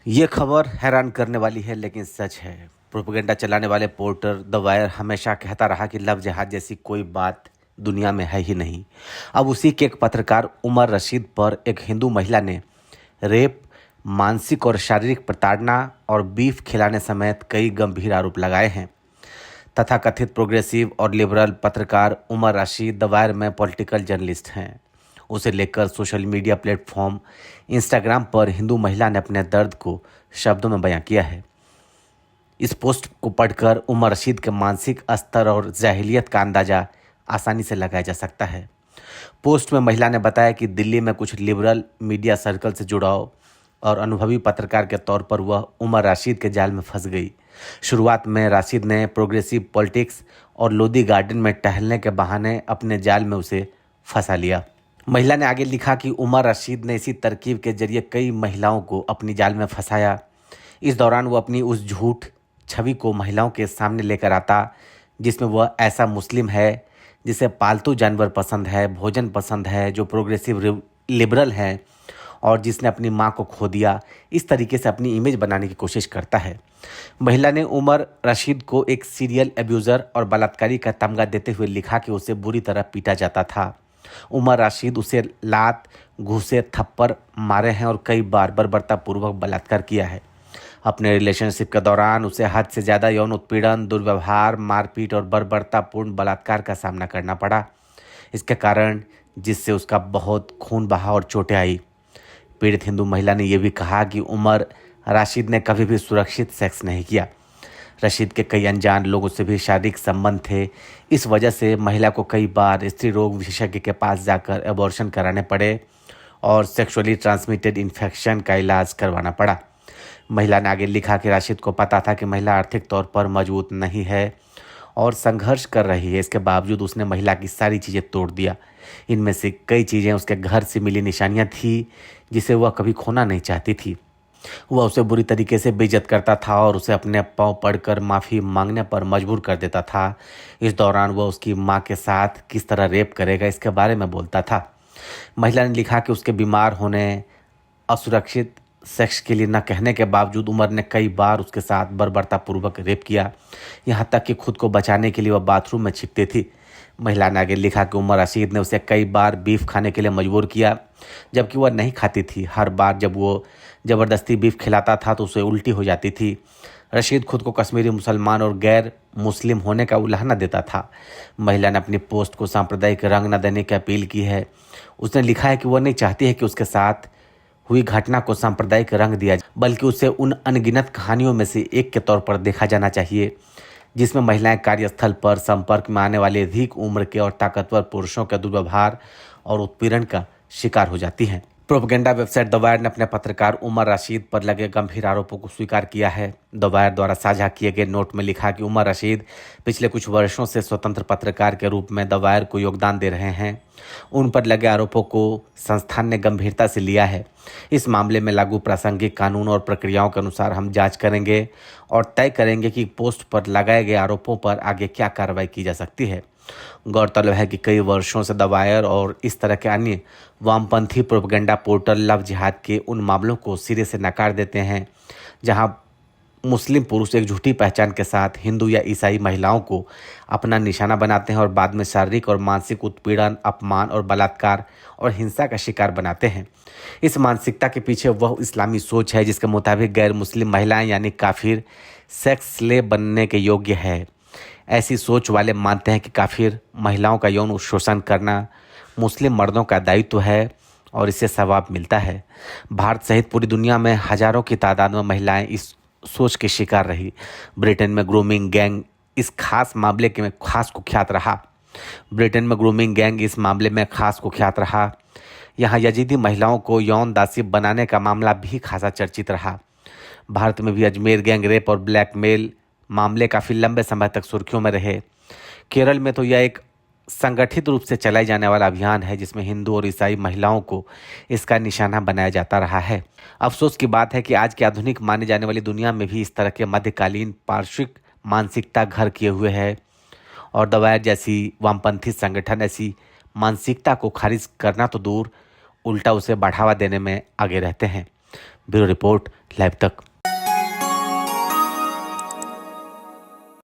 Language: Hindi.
ये खबर हैरान करने वाली है लेकिन सच है। प्रोपेगेंडा चलाने वाले पोर्टर द वायर हमेशा कहता रहा कि लव जिहाद जैसी कोई बात दुनिया में है ही नहीं। अब उसी के एक पत्रकार उमर रशीद पर एक हिंदू महिला ने रेप, मानसिक और शारीरिक प्रताड़ना और बीफ खिलाने समेत कई गंभीर आरोप लगाए हैं। तथाकथित प्रोग्रेसिव और लिबरल पत्रकार उमर रशीद द वायर में पॉलिटिकल जर्नलिस्ट हैं। उसे लेकर सोशल मीडिया प्लेटफॉर्म इंस्टाग्राम पर हिंदू महिला ने अपने दर्द को शब्दों में बयां किया है। इस पोस्ट को पढ़कर उमर रशीद के मानसिक स्तर और जाहिलियत का अंदाजा आसानी से लगाया जा सकता है। पोस्ट में महिला ने बताया कि दिल्ली में कुछ लिबरल मीडिया सर्कल से जुड़ाव और अनुभवी पत्रकार के तौर पर वह उमर राशिद के जाल में फंस गई। शुरुआत में राशिद ने प्रोग्रेसिव पॉलिटिक्स और लोधी गार्डन में टहलने के बहाने अपने जाल में उसे फंसा लिया। महिला ने आगे लिखा कि उमर रशीद ने इसी तरकीब के जरिए कई महिलाओं को अपनी जाल में फंसाया। इस दौरान वो अपनी उस झूठ छवि को महिलाओं के सामने लेकर आता जिसमें वह ऐसा मुस्लिम है जिसे पालतू जानवर पसंद है, भोजन पसंद है, जो प्रोग्रेसिव लिबरल है और जिसने अपनी माँ को खो दिया। इस तरीके से अपनी इमेज बनाने की कोशिश करता है। महिला ने उमर रशीद को एक सीरियल एब्यूज़र और बलात्कारी का तमगा देते हुए लिखा कि उसे बुरी तरह पीटा जाता था। उमर रशीद उसे लात, घूसे, थप्पड़ मारे हैं और कई बार बर्बरतापूर्वक बलात्कार किया है। अपने रिलेशनशिप के दौरान उसे हद से ज़्यादा यौन उत्पीड़न, दुर्व्यवहार, मारपीट और बर्बरतापूर्ण बलात्कार का सामना करना पड़ा। इसके कारण जिससे उसका बहुत खून बहा और चोटें आई। पीड़ित हिंदू महिला ने यह भी कहा कि उमर राशिद ने कभी भी सुरक्षित सेक्स नहीं किया। रशीद के कई अनजान लोगों से भी शारीरिक संबंध थे। इस वजह से महिला को कई बार स्त्री रोग विशेषज्ञ के पास जाकर एबॉर्शन कराने पड़े और सेक्सुअली ट्रांसमिटेड इन्फेक्शन का इलाज करवाना पड़ा। महिला ने आगे लिखा कि राशिद को पता था कि महिला आर्थिक तौर पर मजबूत नहीं है और संघर्ष कर रही है। इसके बावजूद उसने महिला की सारी चीज़ें तोड़ दिया। इनमें से कई चीज़ें उसके घर से मिली निशानियां थी जिसे वह कभी खोना नहीं चाहती थी। वह उसे बुरी तरीके से बेइज्जत करता था और उसे अपने पांव पड़कर माफ़ी मांगने पर मजबूर कर देता था। इस दौरान वह उसकी मां के साथ किस तरह रेप करेगा इसके बारे में बोलता था। महिला ने लिखा कि उसके बीमार होने, असुरक्षित सेक्स के लिए न कहने के बावजूद उमर ने कई बार उसके साथ बर्बरतापूर्वक रेप किया। यहाँ तक कि खुद को बचाने के लिए वह बाथरूम में छिपती थी। महिला ने आगे लिखा कि उमर रशीद ने उसे कई बार बीफ खाने के लिए मजबूर किया जबकि वह नहीं खाती थी। हर बार जब वो ज़बरदस्ती बीफ खिलाता था तो उसे उल्टी हो जाती थी। रशीद खुद को कश्मीरी मुसलमान और गैर मुस्लिम होने का उल्हाना देता था। महिला ने अपनी पोस्ट को सांप्रदायिक रंग न देने की अपील की है। उसने लिखा है कि वह नहीं चाहती है कि उसके साथ हुई घटना को सांप्रदायिक रंग दिया जाए, बल्कि उसे उन अनगिनत कहानियों में से एक के तौर पर देखा जाना चाहिए जिसमें महिलाएं कार्यस्थल पर संपर्क में आने वाले अधिक उम्र के और ताकतवर पुरुषों के दुर्व्यवहार और उत्पीड़न का शिकार हो जाती हैं। प्रोपेगेंडा वेबसाइट द वायर ने अपने पत्रकार उमर रशीद पर लगे गंभीर आरोपों को स्वीकार किया है। द वायर द्वारा साझा किए गए नोट में लिखा कि उमर रशीद पिछले कुछ वर्षों से स्वतंत्र पत्रकार के रूप में द वायर को योगदान दे रहे हैं। उन पर लगे आरोपों को संस्थान ने गंभीरता से लिया है। इस मामले में लागू प्रासंगिक कानून और प्रक्रियाओं के अनुसार हम जांच करेंगे और तय करेंगे कि पोस्ट पर लगाए गए आरोपों पर आगे क्या कार्रवाई की जा सकती है। गौरतलब है कि कई वर्षों से द वायर और इस तरह के अन्य वामपंथी प्रोपेगेंडा पोर्टल लव जिहाद के उन मामलों को सिरे से नकार देते हैं जहां मुस्लिम पुरुष एक झूठी पहचान के साथ हिंदू या ईसाई महिलाओं को अपना निशाना बनाते हैं और बाद में शारीरिक और मानसिक उत्पीड़न, अपमान और बलात्कार और हिंसा का शिकार बनाते हैं। इस मानसिकता के पीछे वह इस्लामी सोच है जिसके मुताबिक गैर मुस्लिम महिलाएं यानी काफिर सेक्स स्लेव बनने के योग्य है। ऐसी सोच वाले मानते हैं कि काफिर महिलाओं का यौन शोषण करना मुस्लिम मर्दों का दायित्व है और इससे सवाब मिलता है। भारत सहित पूरी दुनिया में हजारों की तादाद में महिलाएं इस सोच के शिकार रही। ब्रिटेन में ग्रूमिंग गैंग इस खास मामले के में खास कुख्यात रहा। यहाँ यजीदी महिलाओं को यौन दासी बनाने का मामला भी खासा चर्चित रहा। भारत में भी अजमेर गैंग रेप और ब्लैकमेल मामले काफ़ी लंबे समय तक सुर्खियों में रहे। केरल में तो यह एक संगठित रूप से चलाए जाने वाला अभियान है जिसमें हिंदू और ईसाई महिलाओं को इसका निशाना बनाया जाता रहा है। अफसोस की बात है कि आज की आधुनिक माने जाने वाली दुनिया में भी इस तरह के मध्यकालीन पार्श्विक मानसिकता घर किए हुए है और द वायर जैसी वामपंथी संगठन ऐसी मानसिकता को खारिज करना तो दूर, उल्टा उसे बढ़ावा देने में आगे रहते हैं। ब्यूरो रिपोर्ट, लाइव तक।